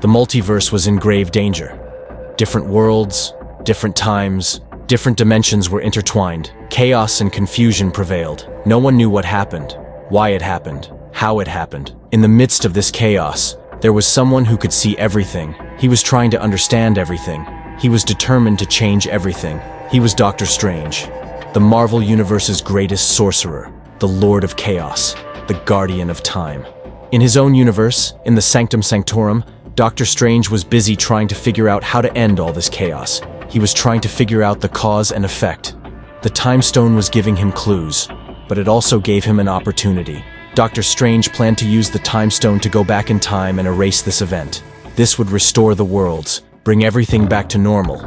The multiverse was in grave danger. Different worlds, different times, different dimensions were intertwined. Chaos and confusion prevailed. No one knew what happened, why it happened, how it happened. In the midst of this chaos, there was someone who could see everything. He was trying to understand everything. He was determined to change everything. He was Doctor Strange, the Marvel Universe's greatest sorcerer, the Lord of Chaos, the Guardian of Time. In his own universe, in the Sanctum Sanctorum, Doctor Strange was busy trying to figure out how to end all this chaos. He was trying to figure out the cause and effect. The Time Stone was giving him clues, but it also gave him an opportunity. Doctor Strange planned to use the Time Stone to go back in time and erase this event. This would restore the worlds, bring everything back to normal.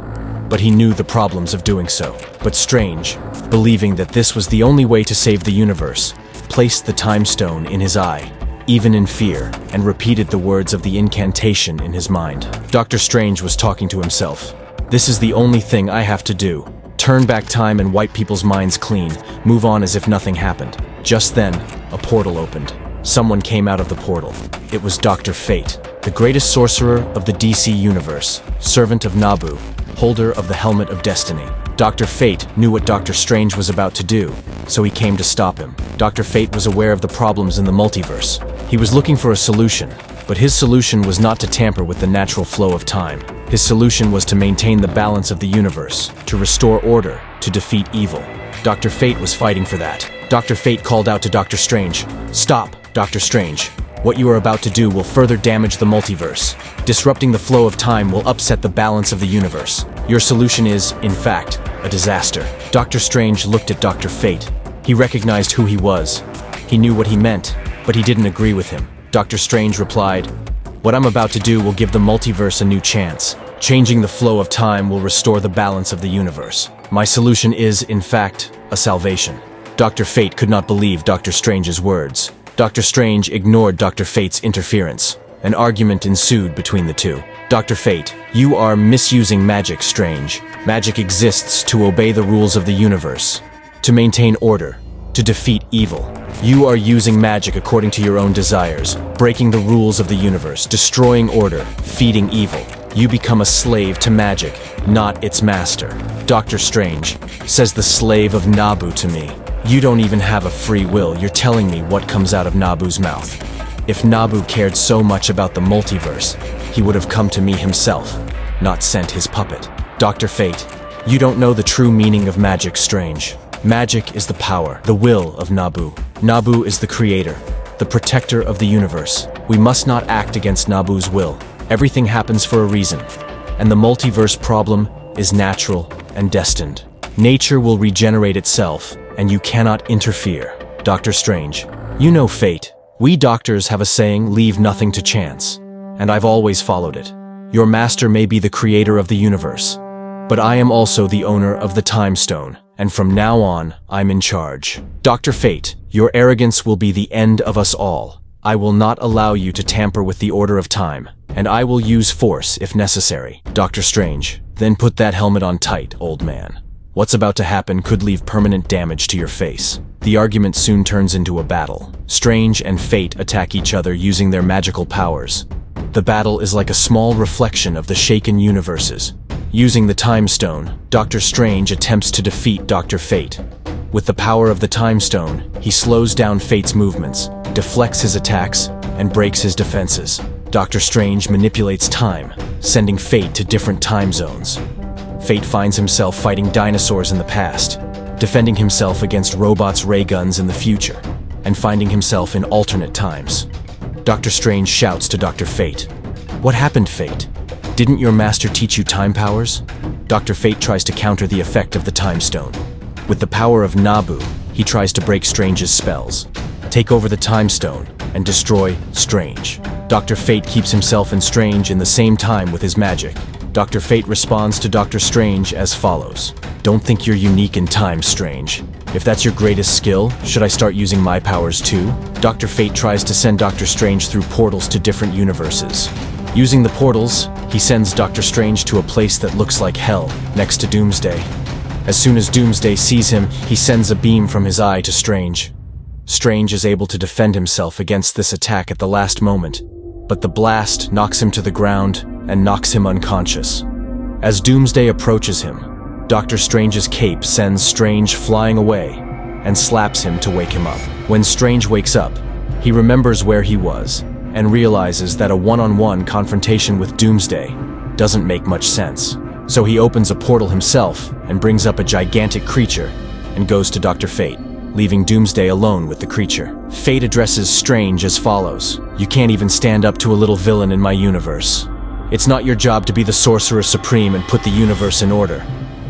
But he knew the problems of doing so. But Strange, believing that this was the only way to save the universe, placed the Time Stone in his eye, even in fear, and repeated the words of the incantation in his mind. Doctor Strange was talking to himself. This is the only thing I have to do. Turn back time and wipe people's minds clean, move on as if nothing happened. Just then, a portal opened. Someone came out of the portal. It was Dr. Fate, the greatest sorcerer of the DC universe, servant of Nabu, holder of the Helmet of Destiny. Dr. Fate knew what Doctor Strange was about to do, so he came to stop him. Dr. Fate was aware of the problems in the multiverse. He was looking for a solution, but his solution was not to tamper with the natural flow of time. His solution was to maintain the balance of the universe, to restore order, to defeat evil. Dr. Fate was fighting for that. Dr. Fate called out to Doctor Strange, "Stop, Doctor Strange. What you are about to do will further damage the multiverse. Disrupting the flow of time will upset the balance of the universe. Your solution is, in fact, a disaster." Doctor Strange looked at Dr. Fate. He recognized who he was. He knew what he meant, but he didn't agree with him. Dr. Strange replied, "What I'm about to do will give the multiverse a new chance. Changing the flow of time will restore the balance of the universe. My solution is, in fact, a salvation." Dr. Fate could not believe Dr. Strange's words. Dr. Strange ignored Dr. Fate's interference. An argument ensued between the two. "Dr. Fate, you are misusing magic, Strange. Magic exists to obey the rules of the universe, to maintain order, to defeat evil. You are using magic according to your own desires, breaking the rules of the universe, destroying order, feeding evil. You become a slave to magic, not its master. Doctor Strange, says the slave of Nabu to me. You don't even have a free will. You're telling me what comes out of Nabu's mouth. If Nabu cared so much about the multiverse, he would have come to me himself, not sent his puppet. Dr. Fate, you don't know the true meaning of magic, Strange. Magic is the power, the will of Nabu. Nabu is the creator, the protector of the universe. We must not act against Nabu's will. Everything happens for a reason, and the multiverse problem is natural and destined. Nature will regenerate itself, and you cannot interfere. Dr. Strange, you know fate. We doctors have a saying, leave nothing to chance, and I've always followed it. Your master may be the creator of the universe, but I am also the owner of the Time Stone, and from now on, I'm in charge. Dr. Fate, your arrogance will be the end of us all. I will not allow you to tamper with the order of time, and I will use force if necessary. Dr. Strange, then put that helmet on tight, old man. What's about to happen could leave permanent damage to your face. The argument soon turns into a battle. Strange and Fate attack each other using their magical powers. The battle is like a small reflection of the shaken universes. Using the Time Stone, Doctor Strange attempts to defeat Dr. Fate. With the power of the Time Stone, he slows down Fate's movements, deflects his attacks, and breaks his defenses. Dr. Strange manipulates time, sending Fate to different time zones. Fate finds himself fighting dinosaurs in the past, defending himself against robots' ray guns in the future, and finding himself in alternate times. Dr. Strange shouts to Dr. Fate, "What happened, Fate? Didn't your master teach you time powers?" Dr. Fate tries to counter the effect of the Time Stone. With the power of Nabu, he tries to break Strange's spells, take over the Time Stone, and destroy Strange. Dr. Fate keeps himself and Strange in the same time with his magic. Dr. Fate responds to Dr. Strange as follows. "Don't think you're unique in time, Strange. If that's your greatest skill, should I start using my powers too?" Dr. Fate tries to send Dr. Strange through portals to different universes. Using the portals, he sends Dr. Strange to a place that looks like hell, next to Doomsday. As soon as Doomsday sees him, he sends a beam from his eye to Strange. Strange is able to defend himself against this attack at the last moment. but the blast knocks him to the ground and knocks him unconscious. As Doomsday approaches him, Doctor Strange's cape sends Strange flying away and slaps him to wake him up. When Strange wakes up, he remembers where he was and realizes that a one-on-one confrontation with Doomsday doesn't make much sense. So he opens a portal himself and brings up a gigantic creature and goes to Dr. Fate, leaving Doomsday alone with the creature. Fate addresses Strange as follows: "You can't even stand up to a little villain in my universe. It's not your job to be the Sorcerer Supreme and put the universe in order.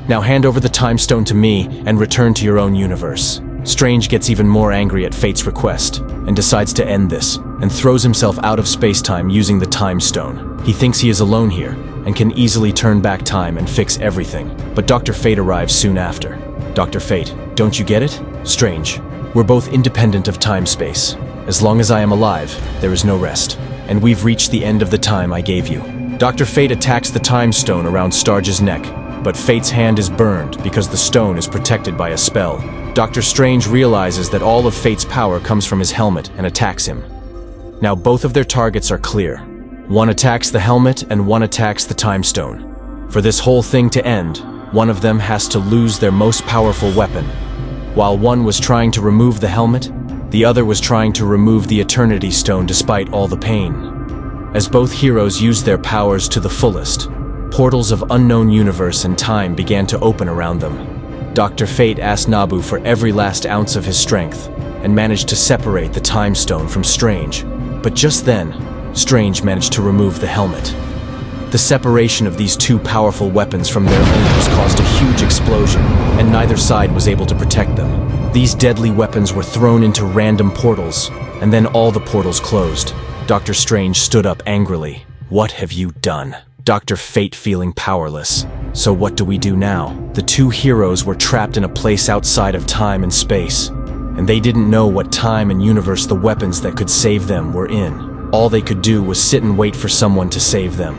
Now hand over the Time Stone to me and return to your own universe." Strange gets even more angry at Fate's request and decides to end this and throws himself out of space-time using the Time Stone. He thinks he is alone here and can easily turn back time and fix everything. But Dr. Fate arrives soon after. "Dr. Fate, don't you get it? Strange, we're both independent of time-space. As long as I am alive, there is no rest. And we've reached the end of the time I gave you." Dr. Fate attacks the Time Stone around Strange's neck, but Fate's hand is burned because the stone is protected by a spell. Doctor Strange realizes that all of Fate's power comes from his helmet and attacks him. Now both of their targets are clear. One attacks the helmet and one attacks the Time Stone. For this whole thing to end, one of them has to lose their most powerful weapon. While one was trying to remove the helmet, the other was trying to remove the Eternity Stone despite all the pain. As both heroes used their powers to the fullest, portals of unknown universe and time began to open around them. Dr. Fate asked Nabu for every last ounce of his strength and managed to separate the Time Stone from Strange. But just then, Strange managed to remove the helmet. The separation of these two powerful weapons from their owners caused a huge explosion, and neither side was able to protect them. These deadly weapons were thrown into random portals, and then all the portals closed. Dr. Strange stood up angrily. "What have you done?" Dr. Fate feeling powerless. "So what do we do now?" The two heroes were trapped in a place outside of time and space, and they didn't know what time and universe the weapons that could save them were in. All they could do was sit and wait for someone to save them.